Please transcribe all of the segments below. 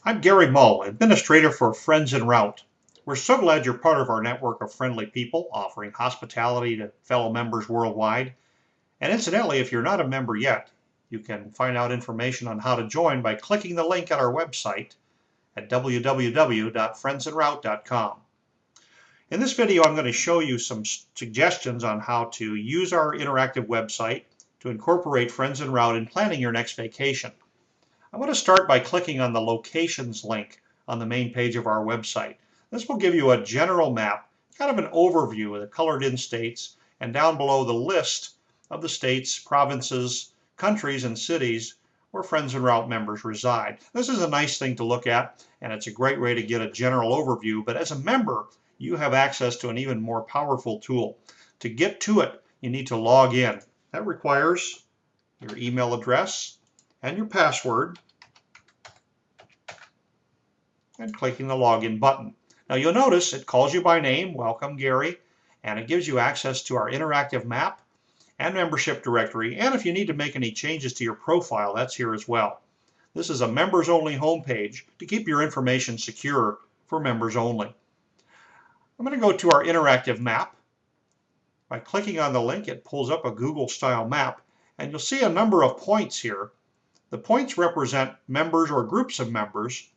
I'm Gary Mull, Administrator for Friends En Route. We're so glad you're part of our network of friendly people offering hospitality to fellow members worldwide. And incidentally, if you're not a member yet, you can find out information on how to join by clicking the link at our website at www.friendsenroute.com. In this video, I'm going to show you some suggestions on how to use our interactive website to incorporate Friends En Route in planning your next vacation. I want to start by clicking on the locations link on the main page of our website. This will give you a general map, kind of an overview of the colored in states, and down below the list of the states, provinces, countries, and cities where Friends En Route members reside. This is a nice thing to look at, and it's a great way to get a general overview, but as a member, you have access to an even more powerful tool. To get to it, you need to log in. That requires your email address and your password, and clicking the login button. Now you'll notice it calls you by name, welcome Gary, and it gives you access to our interactive map and membership directory, and if you need to make any changes to your profile, that's here as well. This is a members only homepage to keep your information secure for members only. I'm going to go to our interactive map. By clicking on the link, it pulls up a Google style map, and you'll see a number of points here. The points represent members or groups of members.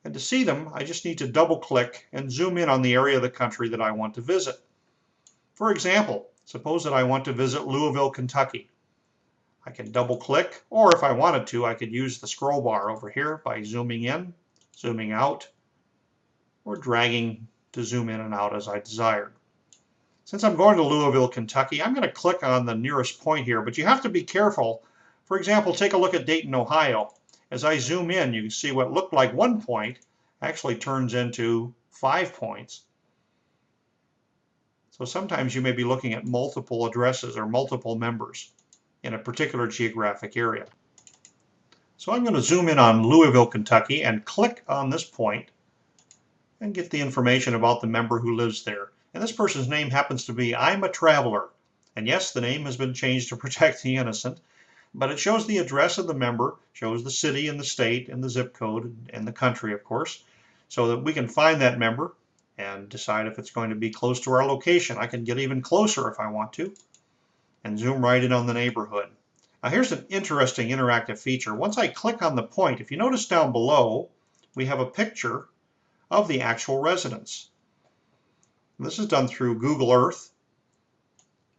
And to see them, I just need to double click and zoom in on the area of the country that I want to visit. For example, suppose that I want to visit Louisville, Kentucky. I can double click, or if I wanted to, I could use the scroll bar over here by zooming in, zooming out, or dragging to zoom in and out as I desired. Since I'm going to Louisville, Kentucky, I'm going to click on the nearest point here, but you have to be careful. For example, take a look at Dayton, Ohio. As I zoom in, you can see what looked like 1 point actually turns into 5 points. So sometimes you may be looking at multiple addresses or multiple members in a particular geographic area. So I'm going to zoom in on Louisville, Kentucky, and click on this point and get the information about the member who lives there. And this person's name happens to be I'm a Traveler. And yes, the name has been changed to protect the innocent, but it shows the address of the member, shows the city and the state and the zip code and the country, of course, so that we can find that member and decide if it's going to be close to our location. I can get even closer if I want to and zoom right in on the neighborhood. Now here's an interesting interactive feature. Once I click on the point, if you notice down below, we have a picture of the actual residence. This is done through Google Earth,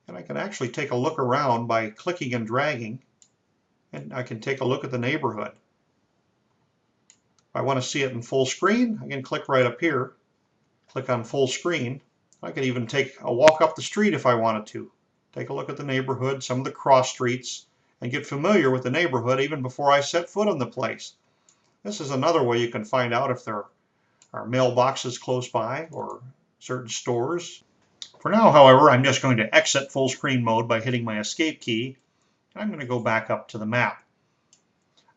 and I can actually take a look around by clicking and dragging, and I can take a look at the neighborhood. If I want to see it in full screen, I can click right up here, click on full screen. I could even take a walk up the street if I wanted to. Take a look at the neighborhood, some of the cross streets, and get familiar with the neighborhood even before I set foot on the place. This is another way you can find out if there are mailboxes close by or certain stores. For now, however, I'm just going to exit full screen mode by hitting my escape key. I'm going to go back up to the map.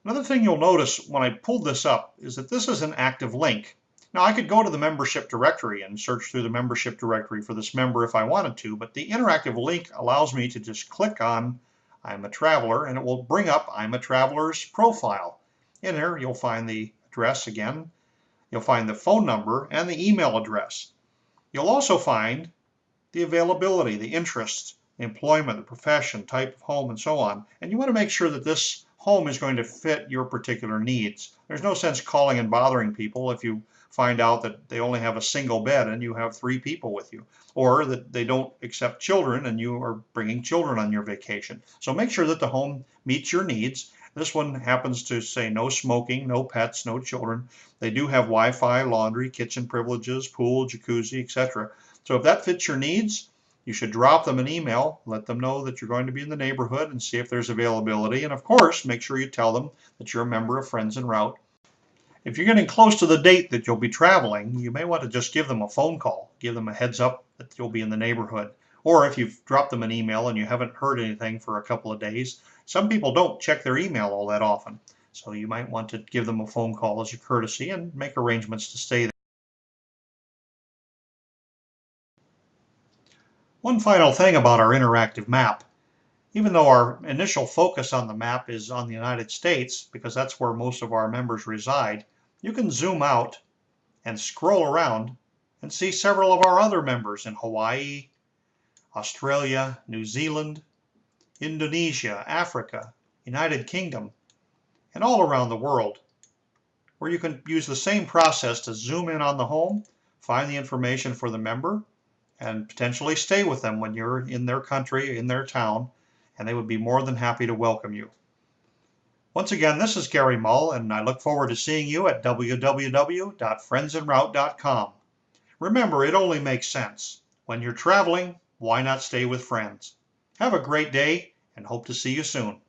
Another thing you'll notice when I pulled this up is that this is an active link. Now I could go to the membership directory and search through the membership directory for this member if I wanted to, but the interactive link allows me to just click on I'm a Traveler and it will bring up I'm a Traveler's profile. In there you'll find the address again, you'll find the phone number and the email address. You'll also find the availability, the interests, the employment, the profession, type of home, and so on. And you want to make sure that this home is going to fit your particular needs. There's no sense calling and bothering people if you find out that they only have a single bed and you have 3 people with you, or that they don't accept children and you are bringing children on your vacation. So make sure that the home meets your needs. This one happens to say no smoking, no pets, no children. They do have Wi-Fi, laundry, kitchen privileges, pool, jacuzzi, etc. So if that fits your needs, you should drop them an email, let them know that you're going to be in the neighborhood and see if there's availability. And of course, make sure you tell them that you're a member of Friends En Route. If you're getting close to the date that you'll be traveling, you may want to just give them a phone call, give them a heads up that you'll be in the neighborhood. Or if you've dropped them an email and you haven't heard anything for a couple of days, some people don't check their email all that often. So you might want to give them a phone call as a courtesy and make arrangements to stay there. One final thing about our interactive map Even though our initial focus on the map is on the United States, because that's where most of our members reside, you can zoom out and scroll around and see several of our other members in Hawaii, Australia, New Zealand, Indonesia, Africa, United Kingdom, and all around the world, where you can use the same process to zoom in on the home, find the information for the member, and potentially stay with them when you're in their country, in their town, and they would be more than happy to welcome you. Once again, this is Gary Mull, and I look forward to seeing you at www.friendsenroute.com. Remember, it only makes sense. When you're traveling, why not stay with friends? Have a great day, and hope to see you soon.